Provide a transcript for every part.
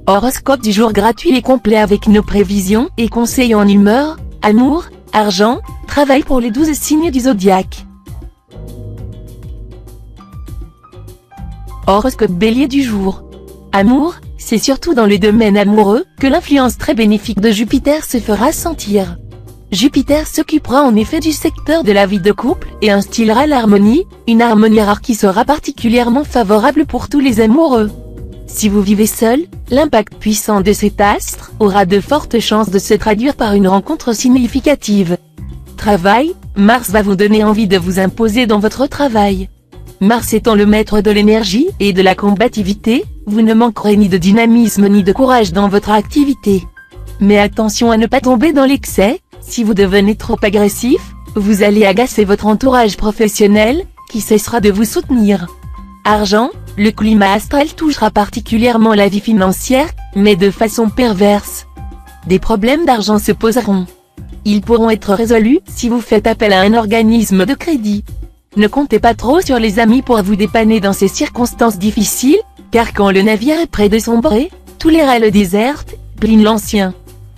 Horoscope du jour gratuit et complet avec nos prévisions et conseils en humeur, amour, argent, travail pour les 12 signes du zodiaque. Horoscope Bélier du jour. Amour, c'est surtout dans le domaine amoureux que l'influence très bénéfique de Jupiter se fera sentir. Jupiter s'occupera en effet du secteur de la vie de couple et instillera l'harmonie, une harmonie rare qui sera particulièrement favorable pour tous les amoureux. Si vous vivez seul, l'impact puissant de cet astre aura de fortes chances de se traduire par une rencontre significative. Travail, Mars va vous donner envie de vous imposer dans votre travail. Mars étant le maître de l'énergie et de la combativité, vous ne manquerez ni de dynamisme ni de courage dans votre activité. Mais attention à ne pas tomber dans l'excès, si vous devenez trop agressif, vous allez agacer votre entourage professionnel, qui cessera de vous soutenir. Argent, le climat astral touchera particulièrement la vie financière, mais de façon perverse. Des problèmes d'argent se poseront. Ils pourront être résolus si vous faites appel à un organisme de crédit. Ne comptez pas trop sur les amis pour vous dépanner dans ces circonstances difficiles, car quand le navire est près de sombrer, tous les rats le désertent, Pline l'Ancien.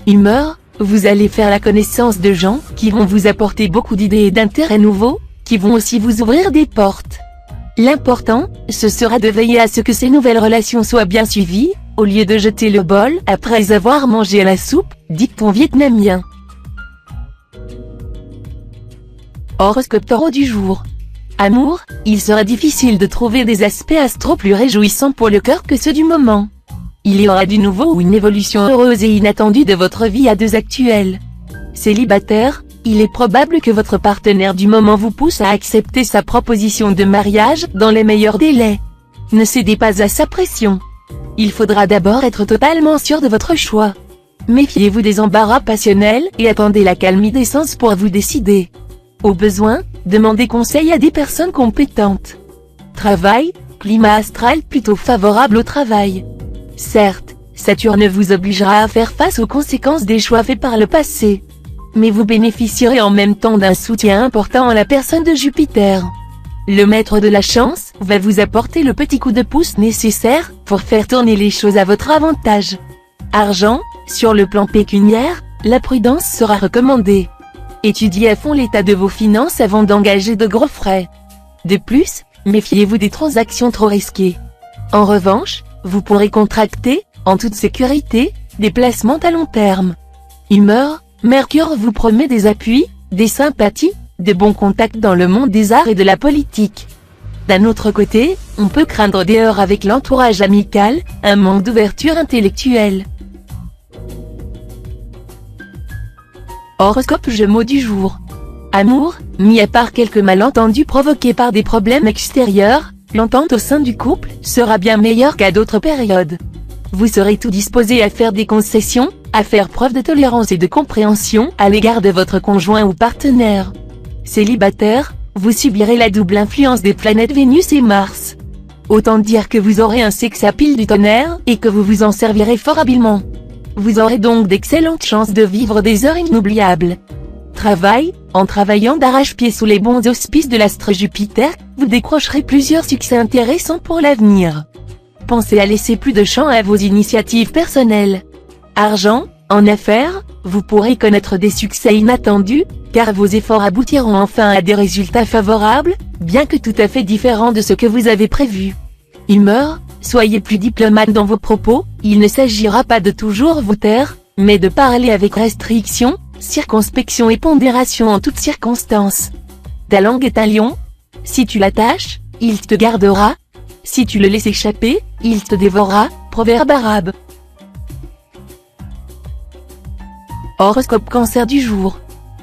Humeur, vous allez faire la connaissance de gens qui vont vous apporter beaucoup d'idées et d'intérêts nouveaux, qui vont aussi vous ouvrir des portes. L'important, ce sera de veiller à ce que ces nouvelles relations soient bien suivies, au lieu de jeter le bol après avoir mangé la soupe, dicton vietnamien. Horoscope Taureau du jour. Amour, il sera difficile de trouver des aspects astro plus réjouissants pour le cœur que ceux du moment. Il y aura du nouveau ou une évolution heureuse et inattendue de votre vie à deux actuelle. Célibataire, il est probable que votre partenaire du moment vous pousse à accepter sa proposition de mariage dans les meilleurs délais. Ne cédez pas à sa pression. Il faudra d'abord être totalement sûr de votre choix. Méfiez-vous des embarras passionnels et attendez la calme d'essence pour vous décider. Au besoin, demandez conseil à des personnes compétentes. Travail, climat astral plutôt favorable au travail. Certes, Saturne vous obligera à faire face aux conséquences des choix faits par le passé. Mais vous bénéficierez en même temps d'un soutien important en la personne de Jupiter. Le maître de la chance va vous apporter le petit coup de pouce nécessaire pour faire tourner les choses à votre avantage. Argent, sur le plan pécuniaire, la prudence sera recommandée. Étudiez à fond l'état de vos finances avant d'engager de gros frais. De plus, méfiez-vous des transactions trop risquées. En revanche, vous pourrez contracter, en toute sécurité, des placements à long terme. Humeur, Mercure vous promet des appuis, des sympathies, de bons contacts dans le monde des arts et de la politique. D'un autre côté, on peut craindre des heurts avec l'entourage amical, un manque d'ouverture intellectuelle. Horoscope Gémeaux du jour. Amour, mis à part quelques malentendus provoqués par des problèmes extérieurs, l'entente au sein du couple sera bien meilleure qu'à d'autres périodes. Vous serez tout disposé à faire des concessions, à faire preuve de tolérance et de compréhension à l'égard de votre conjoint ou partenaire. Célibataire, vous subirez la double influence des planètes Vénus et Mars. Autant dire que vous aurez un sex appeal du tonnerre et que vous vous en servirez fort habilement. Vous aurez donc d'excellentes chances de vivre des heures inoubliables. Travail, en travaillant d'arrache-pied sous les bons auspices de l'astre Jupiter, vous décrocherez plusieurs succès intéressants pour l'avenir. Pensez à laisser plus de champ à vos initiatives personnelles. Argent, en affaires, vous pourrez connaître des succès inattendus, car vos efforts aboutiront enfin à des résultats favorables, bien que tout à fait différents de ce que vous avez prévu. Humeur, soyez plus diplomate dans vos propos, il ne s'agira pas de toujours vous taire, mais de parler avec restriction, circonspection et pondération en toutes circonstances. Ta langue est un lion. Si tu l'attaches, il te gardera. Si tu le laisses échapper, il te dévorera. Proverbe arabe. Horoscope Cancer du jour.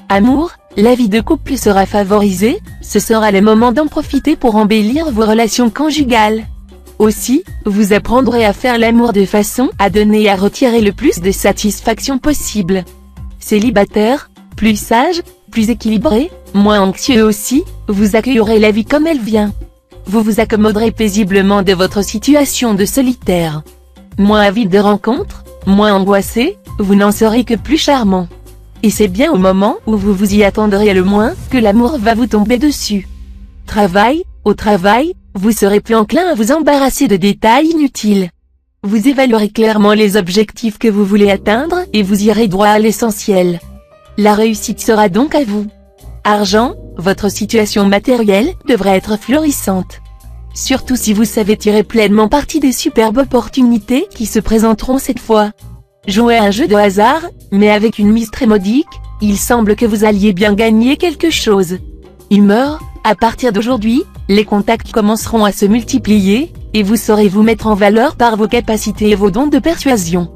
Amour, la vie de couple sera favorisée, ce sera le moment d'en profiter pour embellir vos relations conjugales. Aussi, vous apprendrez à faire l'amour de façon à donner et à retirer le plus de satisfaction possible. Célibataire, plus sage, plus équilibré, moins anxieux aussi, vous accueillerez la vie comme elle vient. Vous vous accommoderez paisiblement de votre situation de solitaire. Moins avide de rencontres, moins angoissé, vous n'en serez que plus charmant. Et c'est bien au moment où vous vous y attendrez le moins que l'amour va vous tomber dessus. Travail, au travail, vous serez plus enclin à vous embarrasser de détails inutiles. Vous évaluerez clairement les objectifs que vous voulez atteindre et vous irez droit à l'essentiel. La réussite sera donc à vous. Argent, votre situation matérielle devrait être florissante. Surtout si vous savez tirer pleinement parti des superbes opportunités qui se présenteront cette fois. Jouez à un jeu de hasard, mais avec une mise très modique, il semble que vous alliez bien gagner quelque chose. Humeur, à partir d'aujourd'hui, les contacts commenceront à se multiplier, et vous saurez vous mettre en valeur par vos capacités et vos dons de persuasion.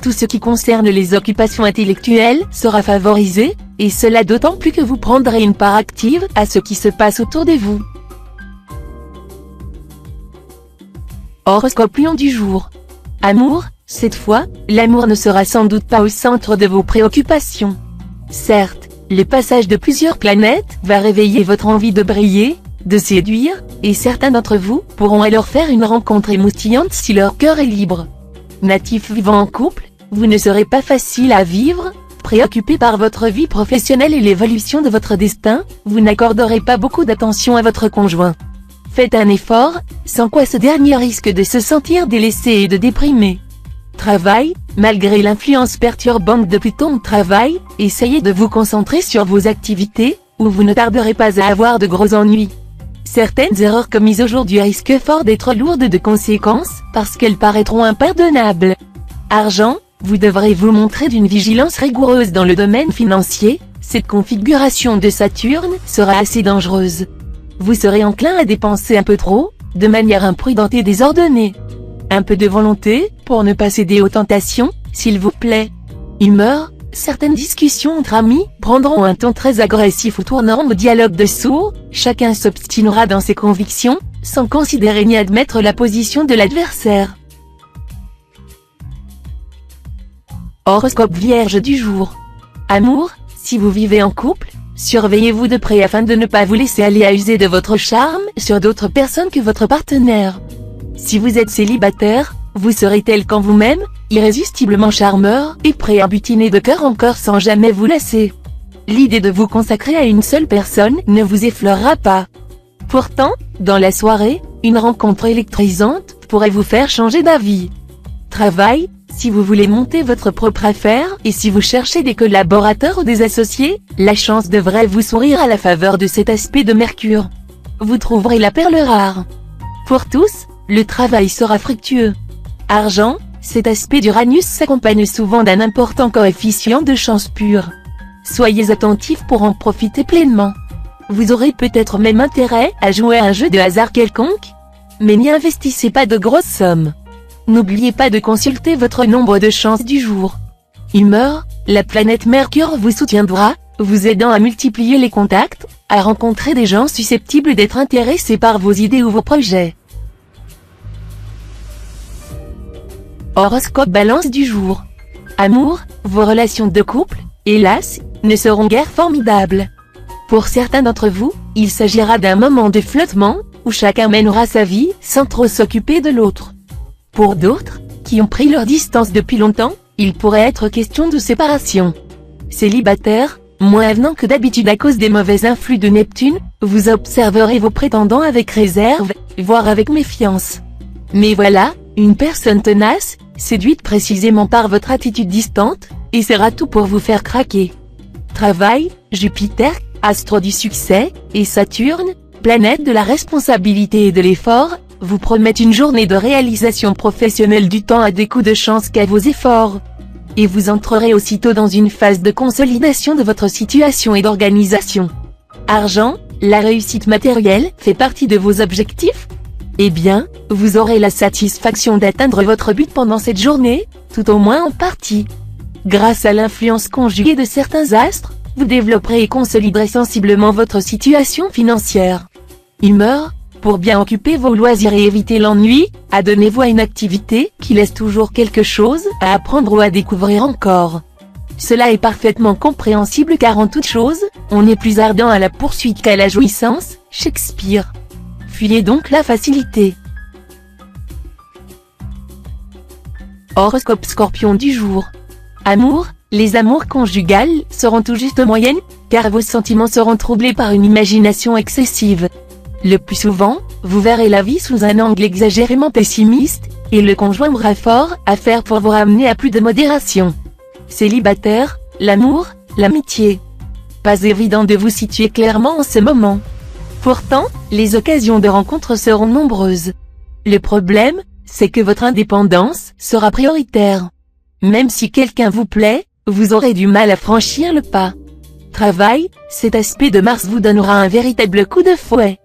Tout ce qui concerne les occupations intellectuelles sera favorisé, et cela d'autant plus que vous prendrez une part active à ce qui se passe autour de vous. Horoscope Lion du jour. Amour, cette fois, l'amour ne sera sans doute pas au centre de vos préoccupations. Certes, le passage de plusieurs planètes va réveiller votre envie de briller, de séduire, et certains d'entre vous pourront alors faire une rencontre émoustillante si leur cœur est libre. Natif vivant en couple, vous ne serez pas facile à vivre, préoccupé par votre vie professionnelle et l'évolution de votre destin, vous n'accorderez pas beaucoup d'attention à votre conjoint. Faites un effort, sans quoi ce dernier risque de se sentir délaissé et de déprimer. Travail, malgré l'influence perturbante de Pluton au travail, essayez de vous concentrer sur vos activités, ou vous ne tarderez pas à avoir de gros ennuis. Certaines erreurs commises aujourd'hui risquent fort d'être lourdes de conséquences, parce qu'elles paraîtront impardonnables. Argent, vous devrez vous montrer d'une vigilance rigoureuse dans le domaine financier, cette configuration de Saturne sera assez dangereuse. Vous serez enclin à dépenser un peu trop, de manière imprudente et désordonnée. Un peu de volonté, pour ne pas céder aux tentations, s'il vous plaît. Humeur, certaines discussions entre amis prendront un ton très agressif ou tournant au dialogue de sourds, chacun s'obstinera dans ses convictions, sans considérer ni admettre la position de l'adversaire. Horoscope Vierge du jour. Amour, si vous vivez en couple, surveillez-vous de près afin de ne pas vous laisser aller à user de votre charme sur d'autres personnes que votre partenaire. Si vous êtes célibataire, vous serez tel qu'en vous-même, irrésistiblement charmeur et prêt à butiner de cœur en cœur sans jamais vous lasser. L'idée de vous consacrer à une seule personne ne vous effleurera pas. Pourtant, dans la soirée, une rencontre électrisante pourrait vous faire changer d'avis. Travail, si vous voulez monter votre propre affaire et si vous cherchez des collaborateurs ou des associés, la chance devrait vous sourire à la faveur de cet aspect de Mercure. Vous trouverez la perle rare. Pour tous, le travail sera fructueux. Argent, cet aspect d'Uranus s'accompagne souvent d'un important coefficient de chance pure. Soyez attentifs pour en profiter pleinement. Vous aurez peut-être même intérêt à jouer à un jeu de hasard quelconque, mais n'y investissez pas de grosses sommes. N'oubliez pas de consulter votre nombre de chances du jour. Humeur, la planète Mercure vous soutiendra, vous aidant à multiplier les contacts, à rencontrer des gens susceptibles d'être intéressés par vos idées ou vos projets. Horoscope Balance du jour. Amour, vos relations de couple, hélas, ne seront guère formidables. Pour certains d'entre vous, il s'agira d'un moment de flottement, où chacun mènera sa vie sans trop s'occuper de l'autre. Pour d'autres, qui ont pris leur distance depuis longtemps, il pourrait être question de séparation. Célibataire, moins avenant que d'habitude à cause des mauvais influx de Neptune, vous observerez vos prétendants avec réserve, voire avec méfiance. Mais voilà, une personne tenace, séduite précisément par votre attitude distante, essaiera tout pour vous faire craquer. Travail, Jupiter, astre du succès, et Saturne, planète de la responsabilité et de l'effort, vous promettent une journée de réalisation professionnelle du temps à des coups de chance qu'à vos efforts. Et vous entrerez aussitôt dans une phase de consolidation de votre situation et d'organisation. Argent, la réussite matérielle fait partie de vos objectifs? Eh bien, vous aurez la satisfaction d'atteindre votre but pendant cette journée, tout au moins en partie. Grâce à l'influence conjuguée de certains astres, vous développerez et consoliderez sensiblement votre situation financière. Humeur, pour bien occuper vos loisirs et éviter l'ennui, adonnez-vous à une activité qui laisse toujours quelque chose à apprendre ou à découvrir encore. Cela est parfaitement compréhensible car en toute chose, on est plus ardent à la poursuite qu'à la jouissance, Shakespeare. Fuyez donc la facilité. Horoscope Scorpion du jour. Amour, les amours conjugales seront tout juste moyennes, car vos sentiments seront troublés par une imagination excessive. Le plus souvent, vous verrez la vie sous un angle exagérément pessimiste, et le conjoint aura fort à faire pour vous ramener à plus de modération. Célibataire, l'amour, l'amitié. Pas évident de vous situer clairement en ce moment. Pourtant, les occasions de rencontre seront nombreuses. Le problème, c'est que votre indépendance sera prioritaire. Même si quelqu'un vous plaît, vous aurez du mal à franchir le pas. Travail, cet aspect de Mars vous donnera un véritable coup de fouet.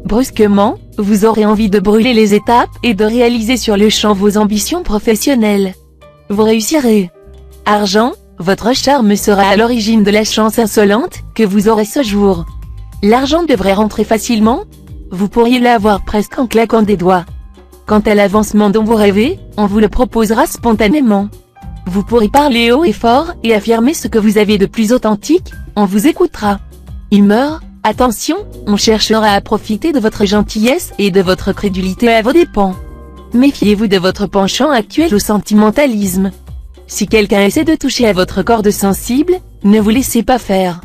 Brusquement, vous aurez envie de brûler les étapes et de réaliser sur le champ vos ambitions professionnelles. Vous réussirez. Argent, votre charme sera à l'origine de la chance insolente que vous aurez ce jour. L'argent devrait rentrer facilement. Vous pourriez l'avoir presque en claquant des doigts. Quant à l'avancement dont vous rêvez, on vous le proposera spontanément. Vous pourrez parler haut et fort et affirmer ce que vous avez de plus authentique, on vous écoutera. Humeur, attention, on cherchera à profiter de votre gentillesse et de votre crédulité à vos dépens. Méfiez-vous de votre penchant actuel au sentimentalisme. Si quelqu'un essaie de toucher à votre corde sensible, ne vous laissez pas faire.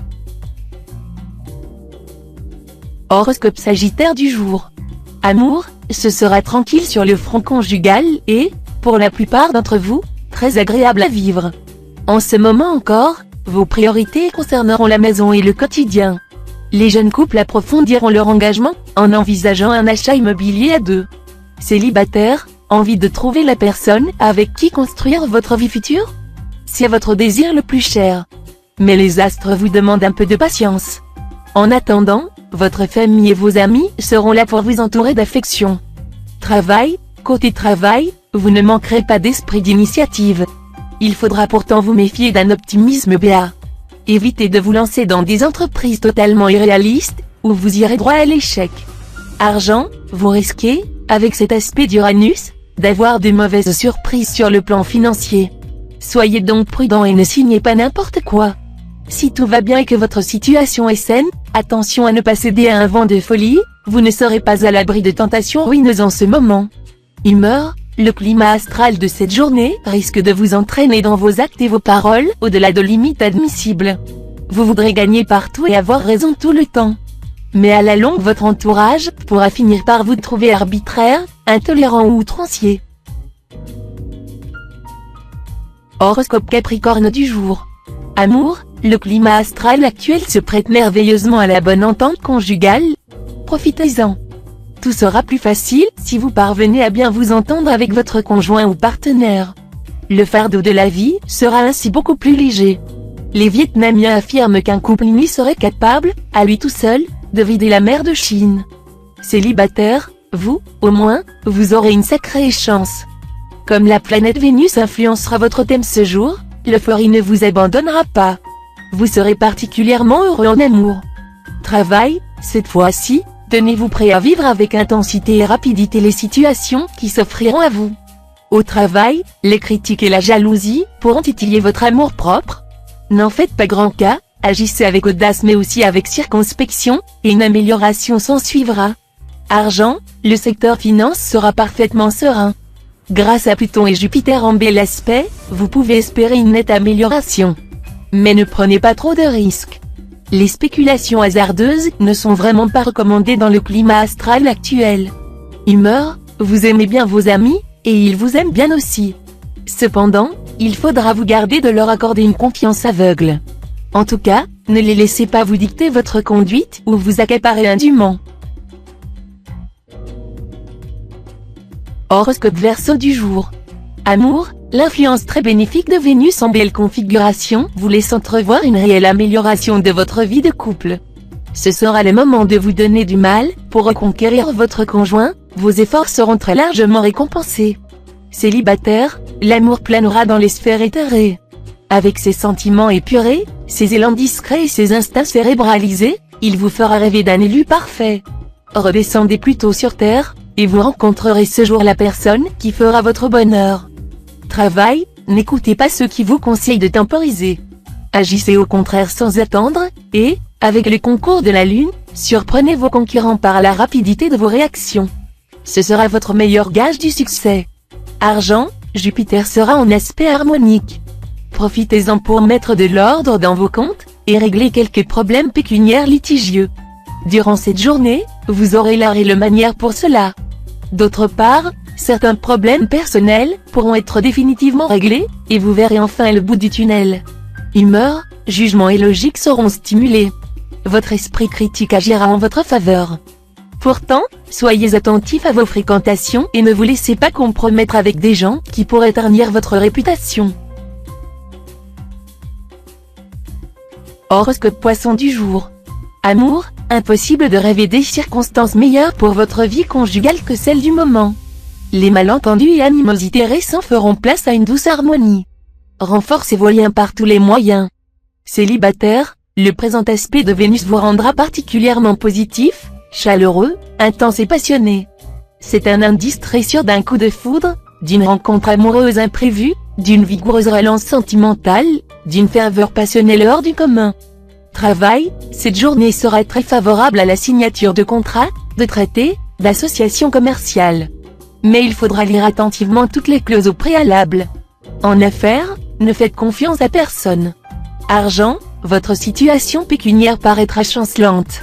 Horoscope Sagittaire du jour. Amour, ce sera tranquille sur le front conjugal et, pour la plupart d'entre vous, très agréable à vivre. En ce moment encore, vos priorités concerneront la maison et le quotidien. Les jeunes couples approfondiront leur engagement, en envisageant un achat immobilier à deux. Célibataire, envie de trouver la personne avec qui construire votre vie future? C'est votre désir le plus cher. Mais les astres vous demandent un peu de patience. En attendant, votre famille et vos amis seront là pour vous entourer d'affection. Travail, côté travail, vous ne manquerez pas d'esprit d'initiative. Il faudra pourtant vous méfier d'un optimisme béat. Évitez de vous lancer dans des entreprises totalement irréalistes, où vous irez droit à l'échec. Argent, vous risquez, avec cet aspect d'Uranus, d'avoir de mauvaises surprises sur le plan financier. Soyez donc prudent et ne signez pas n'importe quoi. Si tout va bien et que votre situation est saine, attention à ne pas céder à un vent de folie, vous ne serez pas à l'abri de tentations ruineuses en ce moment. Humeur, le climat astral de cette journée risque de vous entraîner dans vos actes et vos paroles au-delà de limites admissibles. Vous voudrez gagner partout et avoir raison tout le temps. Mais à la longue votre entourage pourra finir par vous trouver arbitraire, intolérant ou outrancier. Horoscope Capricorne du jour. Amour, le climat astral actuel se prête merveilleusement à la bonne entente conjugale. Profitez-en. Tout sera plus facile si vous parvenez à bien vous entendre avec votre conjoint ou partenaire. Le fardeau de la vie sera ainsi beaucoup plus léger. Les Vietnamiens affirment qu'un couple uni serait capable, à lui tout seul, de vider la mer de Chine. Célibataire, vous, au moins, vous aurez une sacrée chance. Comme la planète Vénus influencera votre thème ce jour, l'euphorie ne vous abandonnera pas. Vous serez particulièrement heureux en amour. Travail, cette fois-ci, tenez-vous prêt à vivre avec intensité et rapidité les situations qui s'offriront à vous. Au travail, les critiques et la jalousie pourront titiller votre amour-propre. N'en faites pas grand cas, agissez avec audace mais aussi avec circonspection, et une amélioration s'en suivra. Argent, le secteur finance sera parfaitement serein. Grâce à Pluton et Jupiter en bel aspect, vous pouvez espérer une nette amélioration. Mais ne prenez pas trop de risques. Les spéculations hasardeuses ne sont vraiment pas recommandées dans le climat astral actuel. Humeur, vous aimez bien vos amis, et ils vous aiment bien aussi. Cependant, il faudra vous garder de leur accorder une confiance aveugle. En tout cas, ne les laissez pas vous dicter votre conduite ou vous accaparer indûment. Horoscope Verseau du jour. Amour, l'influence très bénéfique de Vénus en belle configuration vous laisse entrevoir une réelle amélioration de votre vie de couple. Ce sera le moment de vous donner du mal, pour reconquérir votre conjoint, vos efforts seront très largement récompensés. Célibataire, l'amour planera dans les sphères éthérées. Avec ses sentiments épurés, ses élans discrets et ses instincts cérébralisés, il vous fera rêver d'un élu parfait. Redescendez plutôt sur terre, et vous rencontrerez ce jour la personne qui fera votre bonheur. Travail, n'écoutez pas ceux qui vous conseillent de temporiser. Agissez au contraire sans attendre, et, avec le concours de la Lune, surprenez vos concurrents par la rapidité de vos réactions. Ce sera votre meilleur gage du succès. Argent, Jupiter sera en aspect harmonique. Profitez-en pour mettre de l'ordre dans vos comptes, et régler quelques problèmes pécuniaires litigieux. Durant cette journée, vous aurez l'art et le manière pour cela. D'autre part, Certains problèmes personnels pourront être définitivement réglés, et vous verrez enfin le bout du tunnel. Humeur, jugement et logique seront stimulés. Votre esprit critique agira en votre faveur. Pourtant, soyez attentif à vos fréquentations et ne vous laissez pas compromettre avec des gens qui pourraient ternir votre réputation. Horoscope Poisson du jour. Amour, impossible de rêver des circonstances meilleures pour votre vie conjugale que celle du moment. Les malentendus et animosités récents feront place à une douce harmonie. Renforcez vos liens par tous les moyens. Célibataire, le présent aspect de Vénus vous rendra particulièrement positif, chaleureux, intense et passionné. C'est un indice très sûr d'un coup de foudre, d'une rencontre amoureuse imprévue, d'une vigoureuse relance sentimentale, d'une ferveur passionnelle hors du commun. Travail, cette journée sera très favorable à la signature de contrats, de traités, d'associations commerciales. Mais il faudra lire attentivement toutes les clauses au préalable. En affaires, ne faites confiance à personne. Argent, votre situation pécuniaire paraîtra chancelante.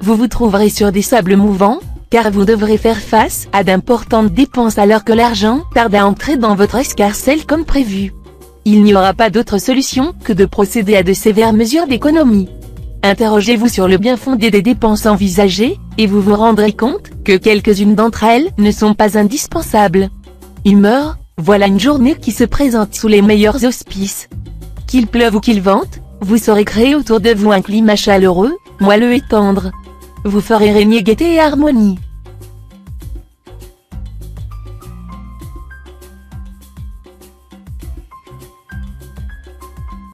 Vous vous trouverez sur des sables mouvants, car vous devrez faire face à d'importantes dépenses alors que l'argent tarde à entrer dans votre escarcelle comme prévu. Il n'y aura pas d'autre solution que de procéder à de sévères mesures d'économie. Interrogez-vous sur le bien fondé des dépenses envisagées, et vous vous rendrez compte que quelques-unes d'entre elles ne sont pas indispensables. Humeur, voilà une journée qui se présente sous les meilleurs auspices. Qu'il pleuve ou qu'il vente, vous saurez créer autour de vous un climat chaleureux, moelleux et tendre. Vous ferez régner gaieté et harmonie.